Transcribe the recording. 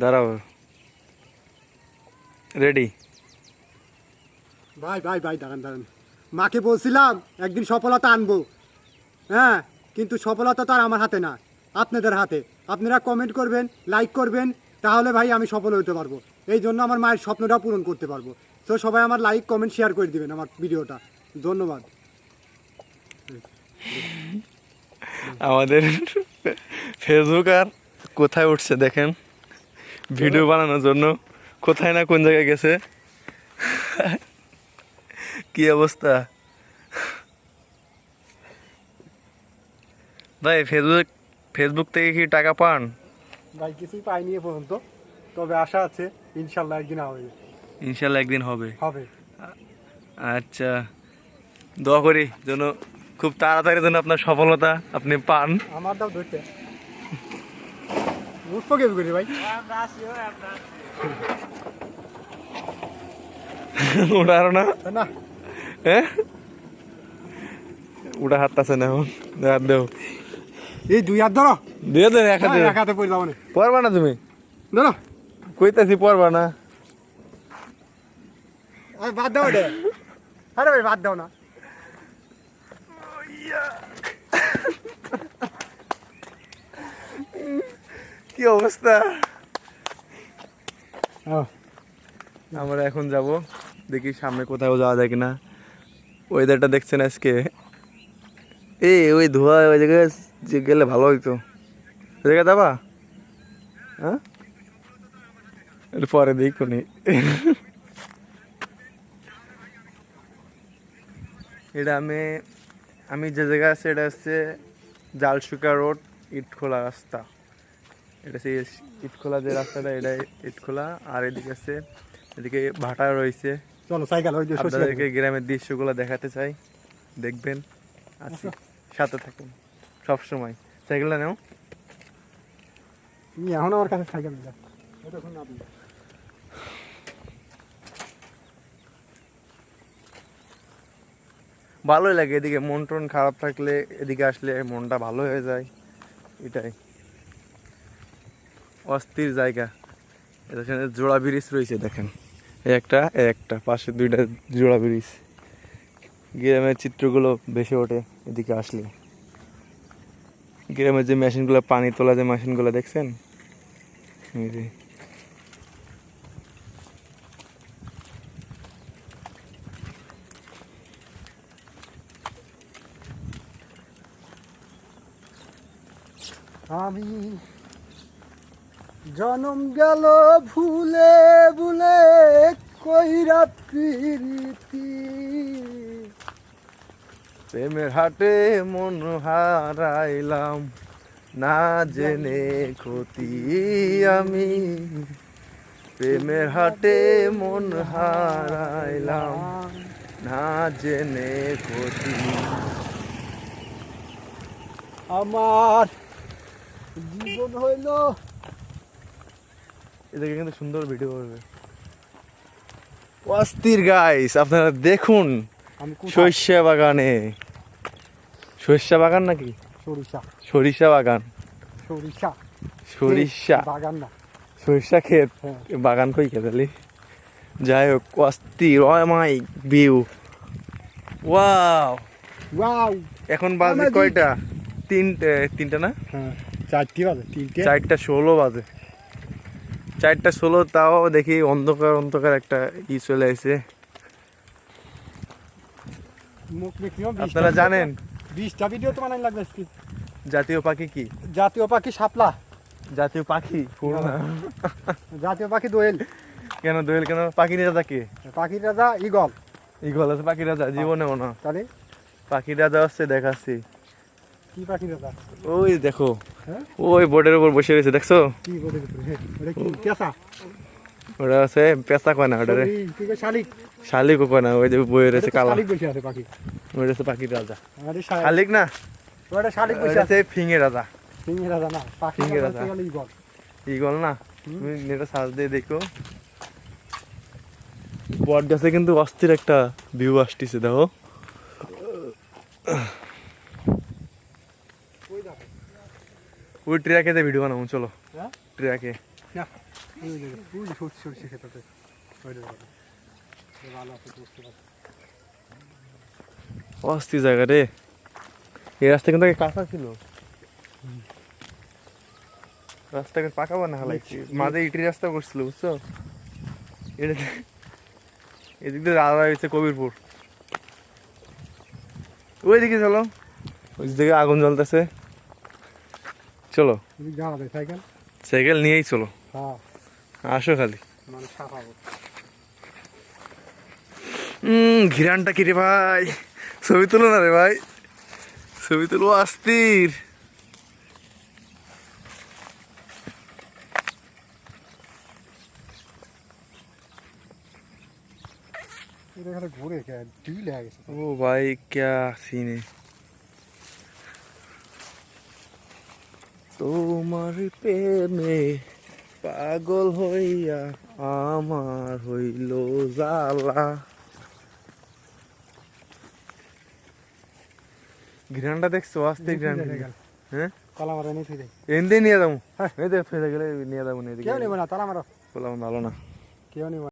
দাঁড়াও, রেডি? ভাই ভাই ভাই দাঁড়ান দাঁড়ান, মাকে বলছিলাম একদিন সফলতা আনবো, হ্যাঁ, কিন্তু সফলতা তো আর আমার হাতে না, আপনাদের হাতে। আপনারা কমেন্ট করবেন, লাইক করবেন, তাহলে ভাই আমি সফল হতে পারবো। এই জন্য আমার মায়ের স্বপ্নটা পূরণ করতে পারবো। তো সবাই আমার লাইক কমেন্ট শেয়ার করে দিবেন আমার ভিডিওটা। ধন্যবাদ। আমাদের ফেসবুক আর কোথায় উঠছে দেখেন, ভিডিও বানানোর জন্য কোথায় না কোন জায়গায় গেছে। কি অবস্থা ভাই? ফেসবুক থেকে কি টাকা পান? ভাই কিছুই পাইনি এ পর্যন্ত, তবে আশা আছে ইনশাল্লাহ একদিন হবে। ইনশাল্লাহ একদিন হবে। হবে। আচ্ছা, দোয়া করি যেন খুব তাড়াতাড়ি যেন আপনার সফলতা আপনি পান। আমার দাও ধরতে উঠবো কেউ করি ভাই। উঠারো না না, হ্যাঁ, উঠা হাত আছে না এখন, হাত দেও। এই দুই হাত ধরো, দিয়ে দেন এক হাতে। এক হাতে পড়ে যাবো না। পড়বা না তুমি? ধরো, কইতাছি পড়বা না। বাদ দাও রে। আরে ভাই বাদ দাও না। কি অবস্থা? আমরা এখন যাব, দেখি সামনে কোথাও যাওয়া যায় কিনা। ওয়েদারটা দেখছেন আজকে, ওই ধোয়া, ওই জায়গায় যে গেলে ভালো হইতো। ওই জায়গায় যাবা? হ্যাঁ, পরে দেখুনি। এটা আমি যে জায়গায় আছে এটা হচ্ছে জালশুকা রোড, ইটখোলা রাস্তা। এটা সেই ইটখোলা যে রাস্তাটা, এটা ইটখোলা। আর এদিকে আছে, এদিকে ভাটা রয়েছে। চলো সাইকেল, ওই যে আপনাদেরকে গ্রামের দৃশ্যগুলো দেখাতে চাই, দেখবেন। আচ্ছা, সাথে থাকুন সবসময়। সাইকেলটা নাও। এখন আমার কাছে সাইকেল নেই। ভালোই লাগে এদিকে, মন টন খারাপ থাকলে এদিকে আসলে মনটা ভালো হয়ে যায়। এটাই অস্থির জায়গা। এখানে জোড়া ব্রিজ রয়েছে দেখেন, একটা পাশে দুইটা জোড়া ব্রিজ। গ্রামের চিত্রগুলো ভেসে ওঠে এদিকে আসলে। গ্রামের যে মেশিনগুলো, পানি তোলা যে মেশিনগুলো দেখছেন, এই যে আমি জনম গেল ভুলে ভুলে কইরা প্রীতি, প্রেমের হাটে মন হারাইলাম না জেনে ক্ষতি আমি। প্রেমের হাটে মন হারাইলাম না জেনে ক্ষতি। আমার জীবন হইল। এদিকে কিন্তু সুন্দর ভিডিও করবে। অস্থির গাইস, আপনারা দেখুন সরিষা বাগানে। সরিষা বাগান নাকি? সরিষা, সরিষা বাগান। সরিষা সরিষা বাগান না, সরিষা ক্ষেত। বাগান কই খেতালি? যাই হোক, অস্থির মাই ভিউ। Wow wow. এখন বাজে কয়টা? তিনটা না? হ্যাঁ, 4টি বাজে। 4:16 বাজে। 4:16, তাও দেখি অন্ধকার অন্ধকার একটা চলে আসে। আপনারা জানেন 20টা ভিডিও তো বানাই লাগবে আজকে। জাতীয় পাখি কি? জাতীয় পাখি শাপলা। জাতীয় পাখি জাতীয় পাখি দোয়েল। কেন দোয়েল? কেন? পাখির রাজা কে? পাখির রাজা ঈগল। ঈগল আছে পাখির রাজা? জীবনেও না। তাহলে পাখির রাজা হচ্ছে, দেখাচ্ছি। কি পাখির রাজা? ওই দেখো, ওই বোর্ডের উপর বসে রয়েছে, দেখছো? কি বোর্ডের উপরে? ওটা কি পেঁচা? ওটা আছে পেঁচা, কয় না ওটারে? শালিক। শালিকও কয় না, ওই যে বইয়ে রয়েছে কালা। শালিক বসে আছে পাখি। ওইটা হচ্ছে পাখির রাজা। আরে শালিক না, ওটা শালিক বসে আছে। ফিঙের রাজা। ফিঙের রাজা না, পাখির রাজা ঈগল। ঈগল না? তুমি নেটে সার্চ দিয়ে দেখো। বট গাছে কিন্তু অস্থির একটা ভিউ আসতেছে, দেখো। ওই দেখো ওই ট্রাকে ভিডিও বানাবো চলো হ্যাঁ ট্রাকে না ওই দেখো ওই যে সরষে সরষে খেতে ওইটা দেখো ভালো আছে বুঝতে পারছি অস্থির জায়গা রে এই রাস্তা কিন্তু আগে কাঁচা ছিল রাস্তাঘাট পাকা বানা হালাইছি মাঝে ইটের রাস্তা করছিল বুঝছো এটা এদিক দিয়ে রাজা হয়েছে কবিরপুর ওইদিকে চলো ওই দিকে আগুন জ্বলতেছে চলো যাওয়া যায় সাইকেল সাইকেল নিয়েই চলো হ্যাঁ আসো খালি মানুষ সাফাবো ঘিরানটা কি রে ভাই ছবি তুলো না রে ভাই ছবি তুলো অস্থির এটা এখানে ঘুরে টিভি লেগে গেছে ও ভাই ক্যা সিন है তোমার প্রেমে পাগল হইয়া আমার হইল জ্বালা ঘিরানটা দেখছো আস্তে ঘিরান হ্যাঁ তালা মারা নেই থই এনদে নিয়ে যাবো এই দেখ ফেলে গেলে নিয়ে যাবো না কেউ নেবে না তালা মারো বললাম ভালো না কেউ নেবে